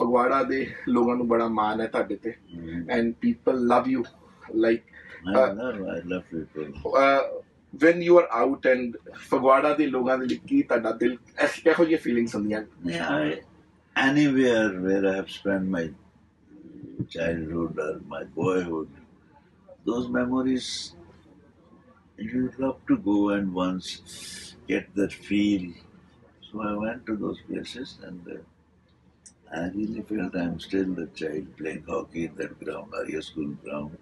ਫਗਵਾੜਾ ਦੇ ਲੋਕਾਂ ਨੂੰ ਬੜਾ ਮਾਣ ਹੈ ਤੁਹਾਡੇ ਤੇ and people love you like I love people. when you are out and Phagwara ਦੇ ਲੋਕਾਂ ਦੇ ਲਈ ਕੀ ਤੁਹਾਡਾ ਦਿਲ ਕਿਹੋ ਜਿਹੀਆਂ ਫੀਲਿੰਗਸ ਹੁੰਦੀਆਂ Yeah, anywhere where I have spent my childhood or my boyhood, those memories, you love to go and once get that feel. So I went to those places and I really felt I'm still the child playing hockey in that ground, Arya School ground.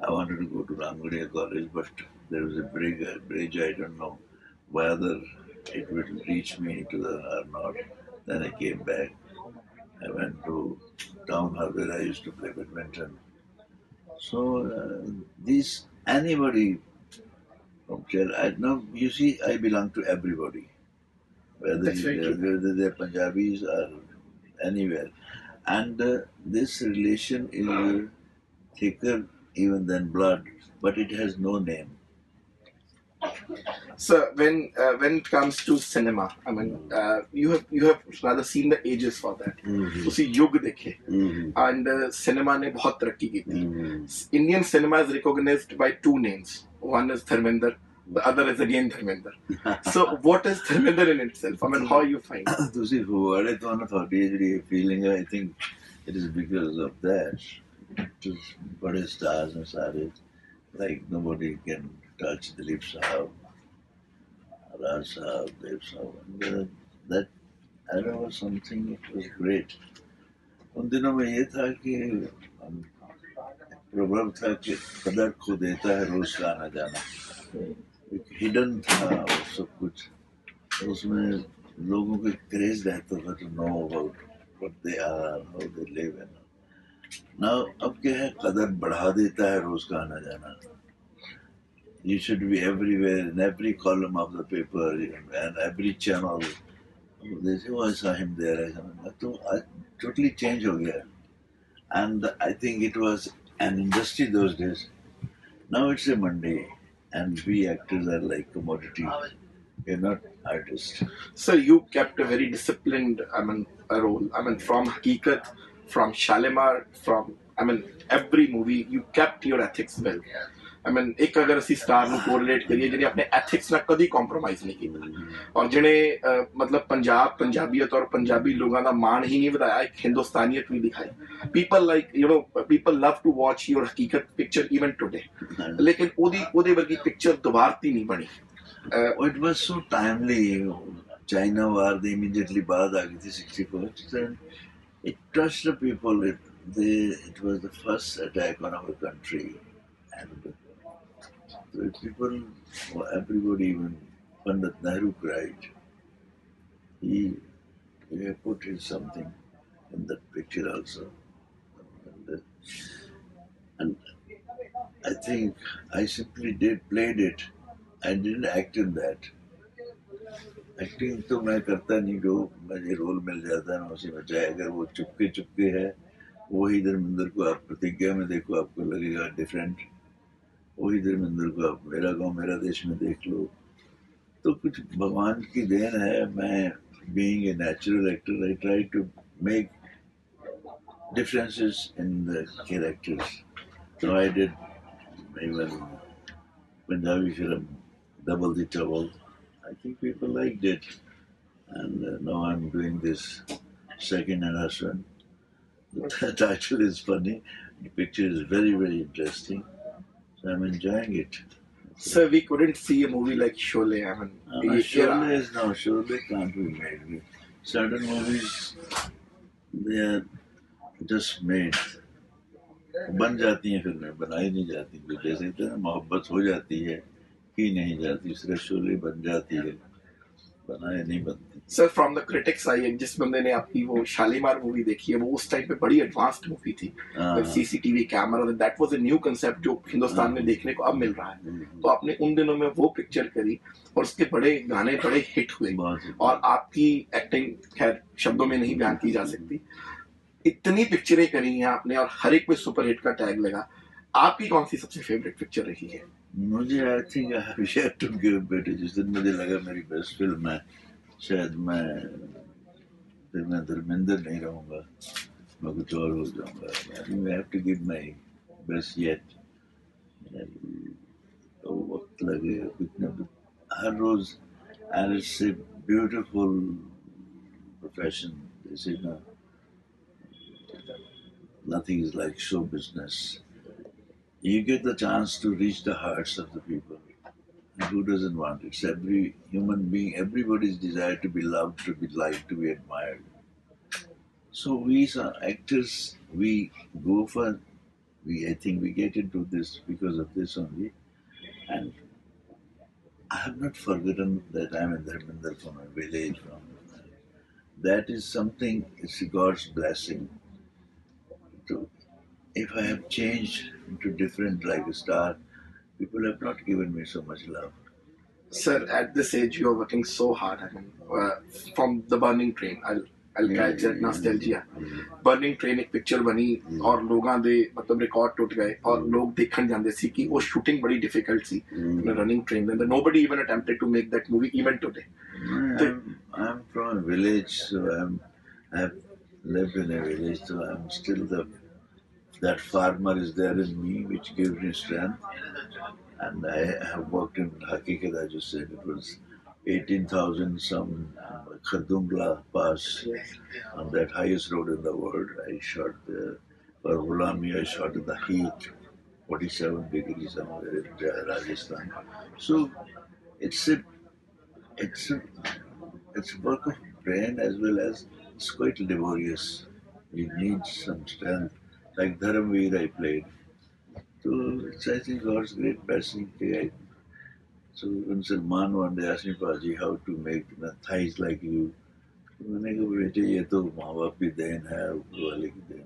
I wanted to go to Rangadia College, but there was a bridge, I don't know whether it would reach me to the or not. Then I came back. I went to town hall where I used to play badminton. So these anybody from child, I know you see, I belong to everybody, That's very true. whether they're Punjabis or anywhere, and this relation is thicker even than blood, but it has no name. So when it comes to cinema, I mean, you have rather seen the ages for that. ਤੁਸੀਂ ਯੁੱਗ ਦੇਖੇ and cinema ਨੇ ਬਹੁਤ ਤਰੱਕੀ ਕੀਤੀ. Indian cinema is recognized by two names. One is Dharmender, the other is again Dharmender. So what is Dharmender in itself? I mean, how you find it? ਤੁਸੀਂ ਫਗਵਾੜੇ ਤੋਂ ਨਾ ਤੁਹਾਡੀ ਜਿਹੜੀ feeling ਹੈ, I think it is because of that. Just बड़े stars and सारे, like nobody can touch Dilip Sahab, Raj Sahab, Dev Sahab. And that era was something, it was great. उन दिनों में ये था कि प्रभाव था कि कदर खो देता है रोज का आना जाना. एक हिडन था और सब कुछ. उसमें लोगों को क्रेज रहता था to know about what they are, how they live. Now अब क्या है, कदर बढ़ा देता है रोज का आना जाना. You should be everywhere in every column of the paper and every channel. They say, oh, I saw him there. So I totally changed हो गया. And I think it was an industry those days. Now it's a Monday, and we actors are like commodity. We're not artists. So you kept a very disciplined, I mean, a role. I mean, from Hakikat, from Shalimar, from, I mean, every movie, you kept your ethics well. I mean, ਇੱਕ ਅਗਰ ਅਸੀਂ star ਨੂੰ correlate ਕਰੀਏ ਜਿਹਨੇ ਆਪਣੇ ethics ਨਾਲ ਕਦੀ compromise ਨਹੀਂ ਕੀਤਾ ਔਰ ਜਿਹਨੇ ਮਤਲਬ ਪੰਜਾਬੀਅਤ ਔਰ ਪੰਜਾਬੀ ਲੋਕਾਂ ਦਾ ਮਾਣ ਹੀ ਨਹੀਂ ਵਧਾਇਆ, ਇੱਕ ਹਿੰਦੁਸਤਾਨੀਅਤ ਵੀ ਦਿਖਾਈ. People like people love to watch your Haqeeqat picture even today, ਲੇਕਿਨ ਉਹਦੇ ਵਰਗੀ ਪਿਕਚਰ ਦੁਬਾਰਤੀ ਨਹੀਂ ਬਣੀ. It was so timely. China war, they immediately baad aa gayi thi 64. It touched the people. It was the first attack on our country, and the people, everybody, even Pandit Nehru cried. He put in something in that picture also, and I think I simply played it. I didn't act in that. Acting तो मैं करता नहीं, जो मुझे role मिल जाता है मैं उसी में, चाहे अगर वो चुपके चुपके है, वही धर्मेंद्र को आप प्रतिज्ञा में देखो, आपको लगेगा डिफरेंट. वही धर्मेंद्र को आप मेरा गांव मेरा देश में देख लो. तो कुछ भगवान की देन है. मैं being a natural actor, I try to make differences in the characters. So I did even Punjabi film Double the Trouble. I think people liked it, and now I'm doing this Second and Husband. The title is funny. The picture is very, very interesting. So I'm enjoying it. So we couldn't see a movie like Sholay. I mean, Sholay can't be made. Certain movies, they are just made. बन जाती हैं फिल्में, बनाई नहीं जाती. जैसे तो मोहब्बत हो जाती है ही नहीं जाती, सिर्फ शोले बन जाती है, बनाए नहीं बनती. सर फ्रॉम द क्रिटिक्स आई, जिस बंदे ने आपकी वो शालीमार मूवी देखी है, वो उस टाइम पे बड़ी एडवांस्ड मूवी थी, CCTV camera, that was a new concept जो हिंदुस्तान में देखने को अब मिल रहा है. तो आपने उन दिनों में वो पिक्चर करी और उसके बड़े गाने बड़े हिट हुए, और आपकी एक्टिंग खैर शब्दों में नहीं बयान की जा सकती. इतनी पिक्चरें करी हैं आपने और हर एक पे सुपर हिट का टैग लगा. आपकी कौन सी सबसे फेवरेट पिक्चर रही है? मुझे I think I have yet to give बेटे. जिस दिन मुझे लगा मेरी बेस्ट फिल्म है, शायद मैं फिर मैं धर्मेंद्र नहीं रहूँगा, मैं कुछ और हो जाऊँगा. I think I have to give my best yet. तो वक्त लगेगा कुछ ना कुछ हर रोज. And it's a beautiful profession. This is not, nothing is like show business. You get the chance to reach the hearts of the people. And who doesn't want it? It's every human being, everybody's desire to be loved, to be liked, to be admired. So we as actors, we go for, I think we get into this because of this only. And I have not forgotten that I'm in Dharmender from a village. That is something, it's God's blessing. To, if I have changed into different like a star, people have not given me so much love. Sir, at this age, you are working so hard. I mean, from the Burning Train, I'll catch that nostalgia. Burning Train एक picture बनी और लोगों दे मतलब record टूट गए और लोग देखने जाते सी कि वो शूटिंग बड़ी डिफिकल्ट सी running train and nobody even attempted to make that movie even today. I'm from a village, so I've lived in a village, so I'm still that farmer is there in me, which gives me strength. And I have worked in Hakikat, I just said it was 18,000 some Khardungla Pass on that highest road in the world. I shot there. For Gulami, I shot in the heat, 47 degrees somewhere in Rajasthan. So it's a work of brain as well as it's quite laborious. You need some strength. Like Dharamveer I played. So it's, I think, God's great blessing. So when Salman one day asked me, Paji, how to make thighs like you, मैंने कहा बेटे ये तो माँ बाप की then है, ऊपर वाले की देन.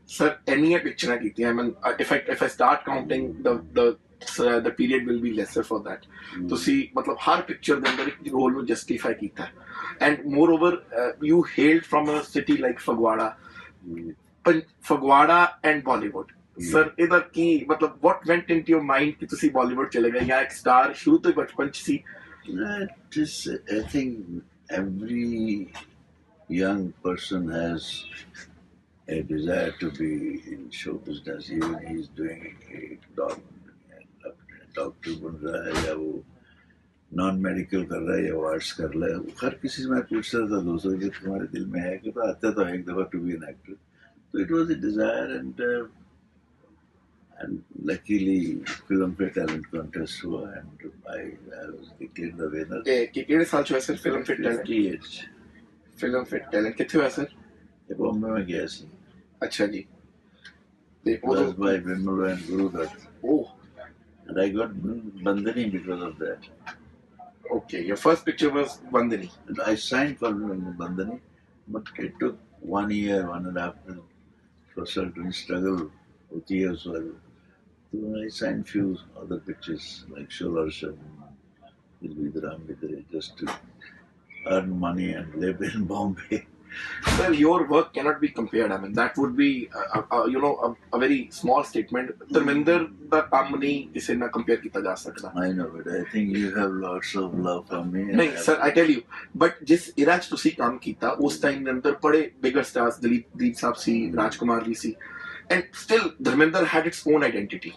Sir, any picture की थी. I mean, if I start counting, the period will be lesser for that. तो see, मतलब हर picture के अंदर एक role में justify किया है. And moreover, you hailed from a city like Fagwada. Fagwada and Bollywood. Sir, इधर की मतलब what went into your mind कि तुसी Bollywood चले गए या एक star शुरू तो बचपन सी. I think every young person has a desire to be in show business. Even he's doing a doctor बन रहा है या वो नॉन मेडिकल कर रहा है या वो आर्ट्स कर रहा है. हर किसी से मैं पूछता था दोस्तों कि तुम्हारे दिल में है कि तो आता तो एक दफा to be an actor. So it was a desire, and luckily film Fair talent contest हुआ and I was declared the winner. कितने साल हुआ sir film Fair talent? 58. Film Fair talent कितने हुआ सर? बॉम्बे में गया सी. अच्छा जी. It was by Vimal and Guru Dutt. Oh. And I got Bandhani because of that. Okay, your first picture was Bandhani. And I signed for Bandhani, but it took 1 year, 1.5 years for certain struggle with years. So I signed few other pictures like Sholarsham, Vidram, just to earn money and live in Bombay. Sir, your work cannot be compared. I mean, that would be, a very small statement. Dharmender da kaam nahi isse na compare kita ja sakta. I know, but I think you have lots of love for me. No, sir, I tell you. But jis era ch tusi kaam kita, us time de andar bade bigger stars, Dileep Saab si, Rajkumar ji si, and still Dharmender had its own identity.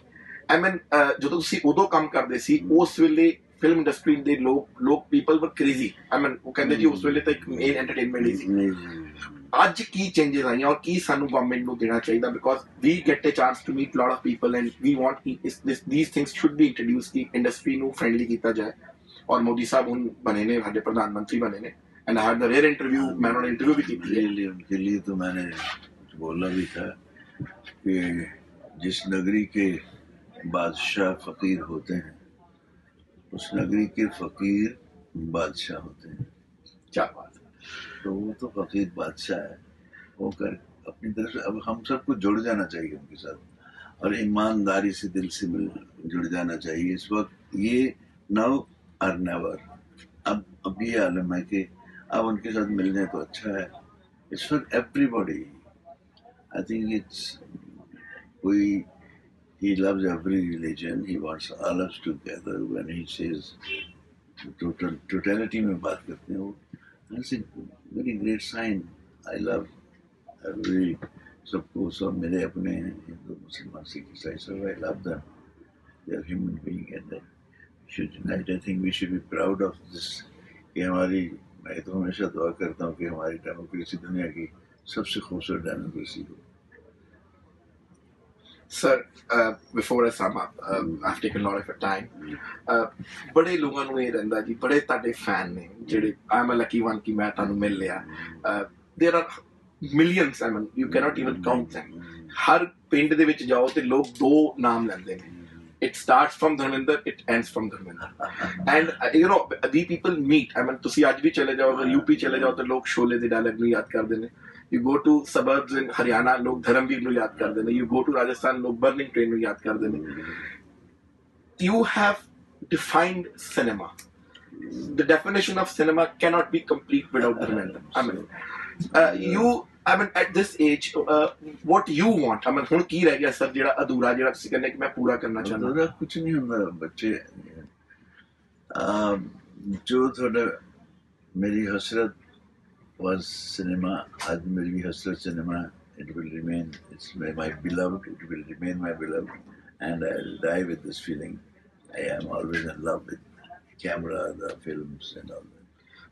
I mean, ਜਦੋਂ ਤੁਸੀਂ ਉਦੋਂ ਕੰਮ ਕਰਦੇ ਸੀ ਉਸ ਵੇਲੇ film industry ਦੇ ਲੋਕ people ਵਰ ਕ੍ਰੇਜ਼ੀ. ਆਈ ਮੀਨ ਉਹ ਕਹਿੰਦੇ ਜੀ ਉਸ ਵੇਲੇ ਤਾਂ ਇੱਕ ਮੇਨ ਐਂਟਰਟੇਨਮੈਂਟ ਹੀ ਸੀ. ਅੱਜ ਕੀ ਚੇਂਜਸ ਆਈਆਂ ਔਰ ਕੀ ਸਾਨੂੰ ਗਵਰਨਮੈਂਟ ਨੂੰ ਦੇਣਾ ਚਾਹੀਦਾ because we get a chance to meet lot of people and we want these things should be introduced ਕਿ ਇੰਡਸਟਰੀ ਨੂੰ ਫ੍ਰੈਂਡਲੀ ਕੀਤਾ ਜਾਏ. ਔਰ ਮੋਦੀ ਸਾਹਿਬ ਹੁਣ ਬਣੇ ਨੇ ਸਾਡੇ ਪ੍ਰਧਾਨ ਮੰਤਰੀ ਬਣੇ ਨੇ and I had the rare interview. मैंने उन्हें इंटरव्यू भी की थी. उनके लिए तो मैंने बोला भी था कि जिस नगरी के बादशाह फकीर होते हैं उस नगरी के फकीर बादशाह होते हैं. क्या बात है. तो वो तो फकीर बादशाह है, वो कर अपनी तरफ से. अब हम सबको जुड़ जाना चाहिए उनके साथ और ईमानदारी से दिल से जुड़ जाना चाहिए. इस वक्त ये नाउ और नेवर. अब ये आलम है कि अब उनके साथ मिल जाए तो अच्छा है. It's for everybody. I think it's he loves every religion. He wants all us together. When he says totality में बात करते हैं वो That's a very great sign. I love every सबको सब मेरे अपने हैं हिंदू मुसलमान सिख ईसाई सब I love them. They are human beings and they should unite. I think we should be proud of this. कि हमारी मैं तो हमेशा दुआ करता हूँ कि हमारी डेमोक्रेसी दुनिया की सबसे खूबसूरत डेमोक्रेसी हो. Sir, before I sum up, I've taken a lot of your time. बड़े लोगों ਨੂੰ ਇਹ ਰਹਿੰਦਾ ਜੀ ਬੜੇ ਤੁਹਾਡੇ ਫੈਨ ਨੇ ਜਿਹੜੇ I'm a lucky one ਕਿ ਮੈਂ ਤੁਹਾਨੂੰ ਮਿਲ ਲਿਆ. There are millions, I mean, you cannot even count them. ਹਰ ਪਿੰਡ ਦੇ ਵਿੱਚ ਜਾਓ ਤੇ ਲੋਕ ਦੋ ਨਾਮ ਲੈਂਦੇ ਨੇ. It starts from Dharminder, it ends from Dharminder. And you know, we people meet. I mean, ਤੁਸੀਂ ਅੱਜ ਵੀ ਚਲੇ ਜਾਓ, ਅਗਰ UP ਚਲੇ ਜਾਓ ਤਾਂ ਲੋਕ ਸ਼ੋਲੇ ਦੇ ਡਾਇਲੌਗ ਨੂੰ ਯਾਦ ਕਰਦੇ ਨੇ. You go to suburbs in Haryana, ਲੋਕ ਧਰਮਵੀਰ ਨੂੰ ਯਾਦ ਕਰਦੇ ਨੇ. You go to Rajasthan, ਲੋਕ burning train ਨੂੰ ਯਾਦ ਕਰਦੇ ਨੇ. You have defined cinema. The definition of cinema cannot be complete without Dharminder. I mean, I mean, at this age, what you want? I mean, ਹੁਣ ਕੀ ਰਹਿ ਗਿਆ sir ਜਿਹੜਾ ਅਧੂਰਾ ਜਿਹੜਾ ਤੁਸੀਂ ਕਹਿੰਦੇ ਕਿ ਮੈਂ ਪੂਰਾ ਕਰਨਾ ਚਾਹੁੰਦਾ? ਅਧੂਰਾ ਕੁਝ ਨਹੀਂ ਹੁੰਦਾ ਬੱਚੇ. ਜੋ ਤੁਹਾਡਾ ਮੇਰੀ ਹਸਰਤ was cinema. आज मेरी भी हसरत cinema. It will remain. It's my beloved. It will remain my beloved, and I'll die with this feeling. I am always in love with camera, the films, and all that.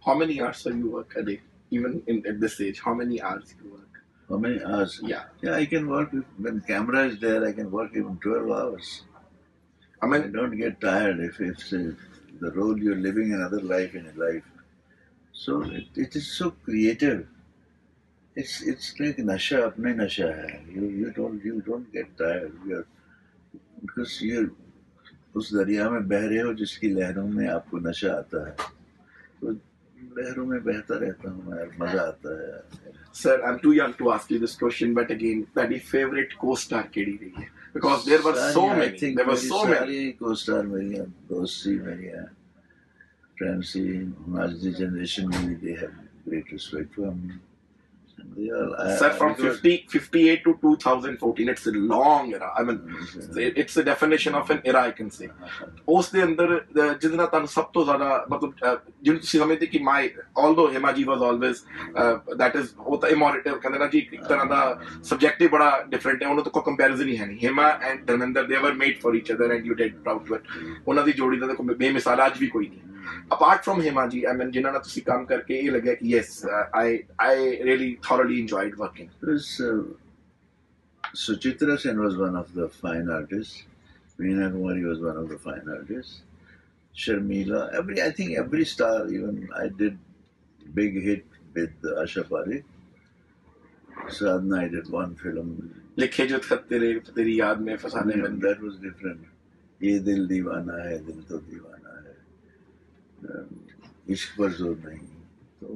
How many hours do you work a day? Even at this age, how many hours you work? How many hours? Yeah. Yeah, I can work when camera is there. I can work even 12 hours. I mean, I don't get tired if the role you're living another life in a life. So it is so creative. It's like nasha, apne nasha hai. You don't get tired. Because you're उस दरिया में बह रहे हो जिसकी लहरों में आपको नशा आता है. तो लहरों में बहता रहता हूँ मैं, मजा आता है. Sir, I'm too young to ask you this question, but again, that is favorite co-star केड़ी रही है? Because there were so many. There were so many. सारी co-star मेरी हैं, दोस्त सी मेरी हैं. Friends, आज the generation में they have great respect for me. Sir, from 58 to 2014, it's a long era. I mean, it's a definition of an era, I can say. ਉਸ ਦੇ ਅੰਦਰ ਜਿਹਦੇ ਨਾਲ ਤੁਹਾਨੂੰ ਸਭ ਤੋਂ ਜ਼ਿਆਦਾ ਮਤਲਬ ਜਿਹਨੂੰ ਤੁਸੀਂ ਸਮਝਦੇ ਕਿ although Hema ji was always that is ਉਹ ਤਾਂ immortal ਕਹਿੰਦੇ ਨਾ ਜੀ ਇੱਕ ਤਰ੍ਹਾਂ ਦਾ subjective ਬੜਾ different ਹੈ, ਉਹਨਾਂ ਤੋਂ ਕੋਈ comparison ਹੀ ਹੈ ਨਹੀਂ. Hema and Dharminder, they were made for each other and you did proud to it. ਉਹਨਾਂ ਦੀ ਜੋੜੀ ਦਾ ਕੋਈ ਬੇਮਿਸਾਲ ਅੱਜ ਵੀ ਕੋਈ ਨਹੀਂ. Apart from Hema ji, I mean, ਜਿਨ੍ਹਾਂ ਨਾਲ ਤੁਸੀਂ ਕੰਮ ਕਰਕੇ ਇਹ ਲੱਗਿਆ ਕਿ yes, I really thoroughly enjoyed working. Suchitra Sen was one of the fine artists. Meena Kumari was one of the fine artists. Sharmila, I think every star, even I did big hit with Asha Parekh. Sadhana, I did one film. लिखे जो खत तेरी याद में फसाने में. That was different. ये दिल दीवाना है, दिल तो दीवाना है. इश्क पर जोर नहीं. So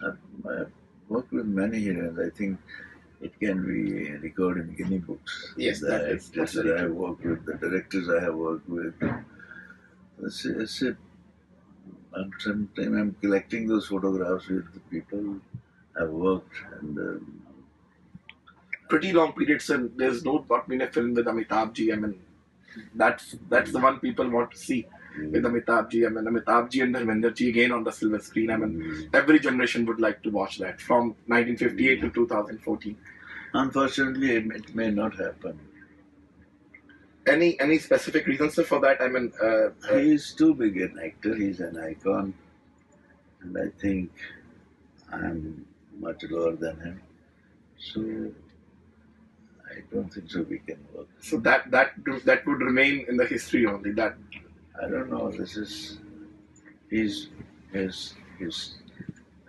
I worked with many heroines. I think it can be recorded in Guinness books. Yes, the actors that I have worked with, the directors I have worked with. Sometimes I'm collecting those photographs with the people I've worked and. Pretty long periods, and there's not been a film with Amitabh ji. I mean, that's the one people want to see. With Amitabh ji, I mean, Amitabh ji and Dharminder ji again on the silver screen. I mean, every generation would like to watch that from 1958 to 2014. Unfortunately, it may not happen. Any specific reasons for that? I mean, he's too big an actor. He's an icon, and I think I'm much lower than him. So I don't think so. We can work. So that would remain in the history only. That. I don't know. He's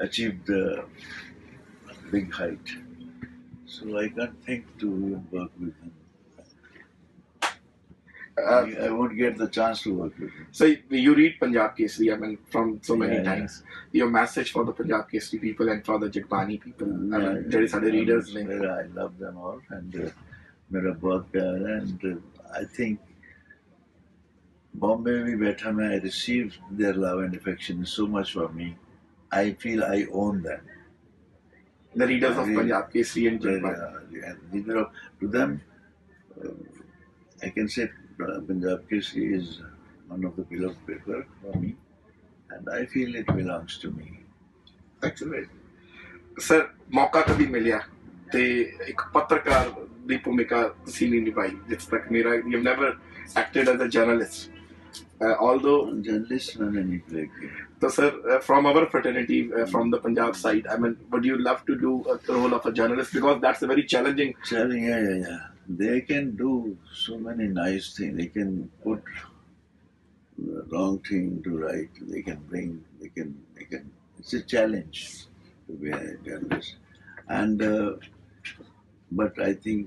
achieved a big height, so I can't think to work with him. I won't get the chance to work with him. So you read Punjab Kesari, I mean, from so many times. Your message for the Punjab Kesari people and for the Jagpani people. I mean, there is other readers. I love them all, and मेरा बहुत प्यार है, and I think. Bombay में भी बैठा मैं, I received their love and affection so much for me. I feel I own them. The readers of Punjab Kesari and Jagpani. To them, I can say Punjab Kesari is one of the beloved paper for me, and I feel it belongs to me. Excellent sir ਮੌਕਾ ਕਦੀ ਮਿਲਿਆ ਤੇ ਇੱਕ ਪੱਤਰਕਾਰ ਦੀ ਭੂਮਿਕਾ ਤੁਸੀਂ ਨਹੀਂ ਨਿਭਾਈ ਜਿਸ ਤੱਕ ਮੇਰਾ you never acted as a journalist although journalist मैंने नहीं play किया. so sir from our fraternity from the Punjab side I mean would you love to do a role of a journalist because that's a very challenging Yeah. They can do so many nice things. They can put the wrong thing to right. They can. It's a challenge to be a journalist. And but I think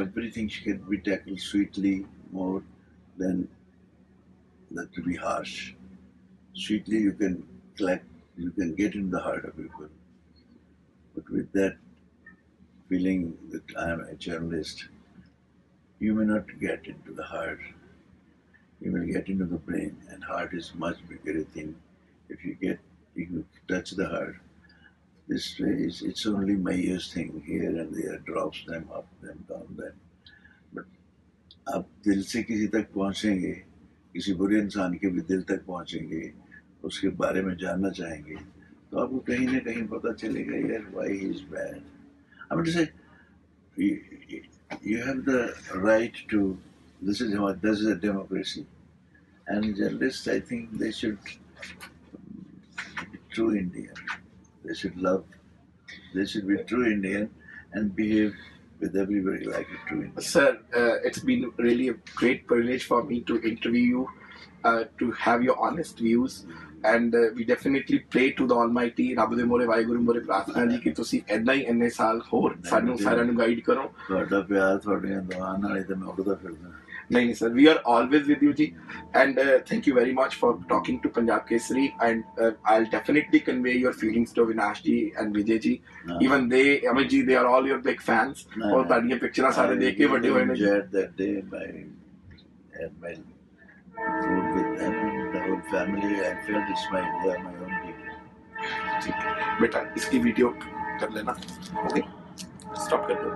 everything should be tackled sweetly more than that to be harsh. Sweetly you can get in the heart of people. But with that feeling that I am a journalist, you may not get into the heart. You will get into the brain, and heart is much bigger a thing. If you touch the heart, this way it's only Mayer's thing here and there, drops them up, them down, them. But आप दिल से किसी तक पहुंचेंगे, किसी बुरे इंसान के भी दिल तक पहुंचेंगे, उसके बारे में जानना चाहेंगे, तो आपको कहीं ना कहीं पता चलेगा यार why he is bad. I mean to say, you have the right to. This is a democracy, and journalists, I think they should be true Indian. They should love. They should be true Indian and behave with everybody like a true Indian. Sir, it's been really a great privilege for me to interview you, to have your honest views, and we definitely pray to the Almighty, ਰੱਬ ਦੇ ਮੋਰੇ ਵਾਹਿਗੁਰੂ ਮੋਰੇ ਪ੍ਰਾਰਥਨਾ ਜੀ ਕਿ ਤੁਸੀਂ ਏਦਾਂ ਹੀ ਇੰਨੇ ਸਾਲ ਹੋਰ ਸਾਨੂੰ ਸਾਰਿਆਂ ਨੂੰ ਗਾਈਡ ਕਰੋ. ਤੁਹਾਡਾ ਪਿਆਰ ਤੁਹਾਡੀਆਂ ਦੁਆਵਾਂ ਨਾਲ ਹੀ ਤਾਂ ਮੈਂ ਉੱਡਦਾ ਫਿਰਦਾ. ਨਹੀਂ sir, we are always with you ji, and thank you very much for talking to Punjab Kesari, and I'll definitely convey your feelings to Avinash ji and Vijay ji. Even they, Amit ji, they are all your big fans. और ਤੁਹਾਡੀਆਂ ਪਿਕਚਰਾਂ ਸਾਰੇ ਦੇਖ ਕੇ ਵੱਡੇ ਹੋਏ ਨੇ. Enjoyed that day had my food with them and the whole family. I felt it's they are my own people. बेटा इसकी video कर लेना, ओके स्टॉप कर दो.